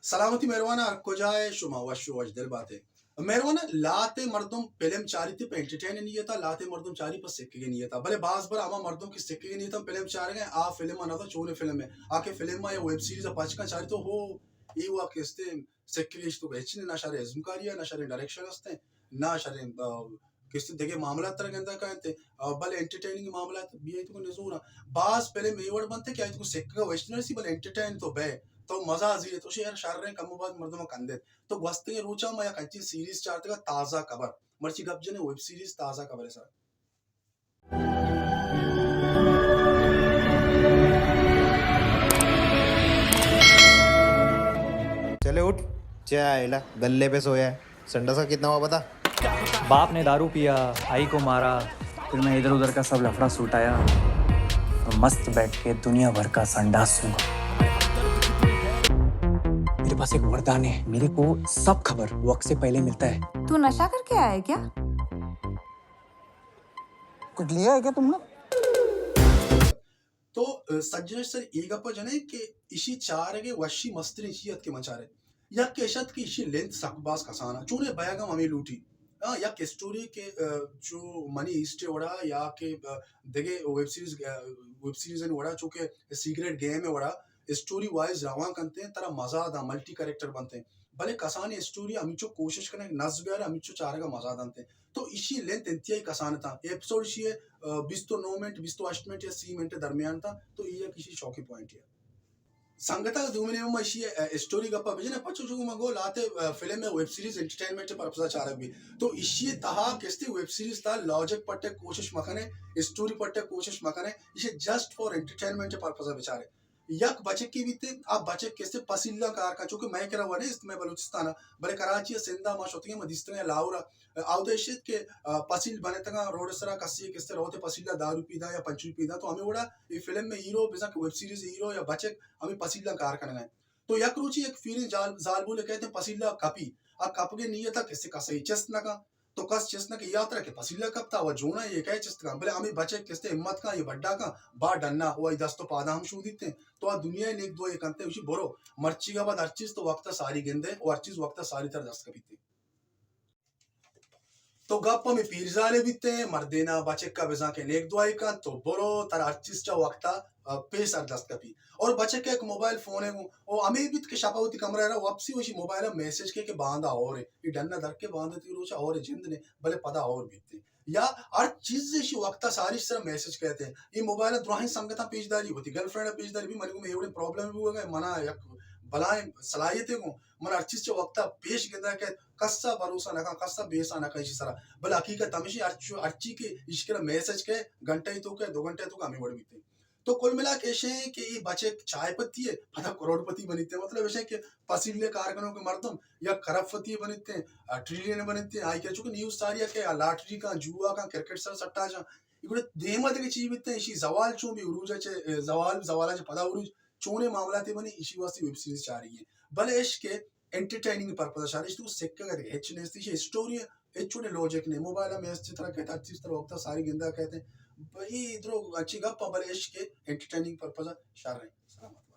सलामती मेहरबाना कुजाए शुमा वशु वजदल बातें मेहरबाना लाते मर्दुम फिल्म चारी थी पे एंटरटेन नहीं था लाते मर्दुम चारी पर सिक्के नहीं था भले बास बार आमा मर्दों की सिक्के नहीं था फिल्म चार गए आ फिल्म ना था चोने फिल्म में आके फिल्म में या वेब सीरीज पाँच का चारी तो हो ये हुआ किस्ते सिक्के तो बेचने ना शारे ज़िम्मेदारियाँ ना शारे डायरेक्शन हस्ते ना शारे किस्ते देखे मामला तरह के अंदर कहते भले एंटरटेनिंग मामला भी है तो नजूरा बास पहले मेवड़ बनते क्या तो सिक्के का वेस्टर्नर सी भले एंटरटेन तो बे तो मजा आजी तो यार शार कम बाद मर्दों कंदे तो वस्ते रूचा मैं कच्ची सीरीज चाहते का ताजा खबर मर्ची गप जने वेब सीरीज ताजा खबर है सर चले उठ। क्या आयला गल्ले पे सोया है। संडा सा कितना हुआ बता। बाप ने दारू पिया, आई को मारा, फिर मैं इधर उधर का सब लफड़ा सुटाया तो मस्त बैठ के दुनिया भर का संडास सूंघा। मेरे पास एक वरदान है, मेरे को सब खबर वक्त से पहले मिलता है। तू नशा करके आया है क्या? कुछ लिया है क्या तुमने? तो सज्जन सर एक अप जने के इशी चार के वशी मस्त्री चियत के मचारे या केशत की इशी लेंथ सकबास कसाना चूने बयागा मम्मी लूटी या के स्टोरी के जो मनी ईस्ट वड़ा या के देखे वेब सीरीज ने वड़ा चूके सीक्रेट गेम है वड़ा स्टोरी वाइज रवा करते हैं तरह मजा आता मल्टी कैरेक्टर बनते हैं भले कसाने स्टोरी अमिचो कोशिश करें नस गया अमिचो चार का मजा दानते तो इसी लेंथ इंतहाई कसान था एपिसोड इसी 20 तो 9 मिनट 20 तो 8 मिनट या 3 मिनट दरमियान था तो ये किसी शौकी पॉइंट है संगता दुमने में इसी स्टोरी गप्पा भेजने पचो जो मगो लाते फिल्म में वेब सीरीज एंटरटेनमेंट पर्पस चार भी तो इसी तहा किस्ती वेब सीरीज था लॉजिक पट्टे कोशिश मखने स्टोरी पट्टे कोशिश मखने इसे जस्ट फॉर एंटरटेनमेंट पर्पस बेचारे यक बचे की बीते आप बचे कैसे पसीला कार का चूंकि मैं करा हुआ नहीं इसमें बलूचिस्तान बड़े कराची सिंधा माशोती में मदिस्तने लाउरा आवदेशित के पसील बने तक रोड सरा कसी किससे रोते पसीला दारू पीदा या पंचू पीदा तो हमें बड़ा ये फिल्म में हीरो बिजा वेब सीरीज हीरो या बचे हमें पसीला कार करना है तो यक रुचि एक फीलिंग जाल बोले कहते हैं पसीला कपी अब कप के नियत किससे कसे चेस्ट ना का तो कस चेस्ट ना की यात्रा के पसीला कप था वो जोना ये कहे चेस्ट का भले हमें बचे किसते हिम्मत का ये बड्डा का बा डन्ना हुआ दस तो पादा हम शू देते तो आ दुनिया ने एक दो एक अंते उसी बोरो मर्ची का बाद हर चीज तो वक्त सारी गेंदे और हर चीज वक्त सारी तरह दस्त कभी तो गप में पीरजाले बीते मर्देना बचे का बेजा के नेक दुआई का तो बोरो तर हर चीज चा वक्ता पेश दस्त कभी और बचे के एक मोबाइल फोन है वो अमे भी के शापावती कमरा रहा वापसी वही मोबाइल मैसेज के बांधा और है ये डन्ना दर के बांधती रोचा और जिंद ने भले पदा और बीते या हर चीज से वक्ता सारी तरह मैसेज कहते हैं ये मोबाइल द्रोही संगता पेजदारी होती गर्लफ्रेंड पेजदारी भी मन को में एवढे प्रॉब्लम भी होगा मना बलाएं सलाहियत को मन हर चीज वक्ता पेश गिंदा के कस्सा भरोसा नका कस्सा बेसा नका इसी तरह बल हकीकत हमेशा अर्ची के इश्क मैसेज के घंटे ही तो के 2 घंटे तो हमें बढ़ बीते तो कुल मिला के कि ये बचे चाय पत्ती है पता करोड़पति बनिते मतलब ऐसे कि पसीले कारखानों के मर्दम या खरबपति बनिते हैं ट्रिलियन बनिते हैं आई के चुके न्यूज सारी के लॉटरी का जुआ का क्रिकेट सर सट्टा जा इकडे देमत के चीज बिते इसी जवाल चो भी उरूज चे जवालाचे पदा उरूज चोने मामला ते बनी इसी वास्ते वेब सीरीज चाह रही है भले इश्क के एंटरटेनिंग पर्पस शारिश तो सिक्का का हेच ने इसकी स्टोरी हेचुने लॉजिक ने मोबाइल में इस तरह कहता अच्छी तरह वक्त सारी गिंदा कहते हैं भाई इधर अच्छी गप भले इश्क के एंटरटेनिंग पर्पस शार रहे सलामत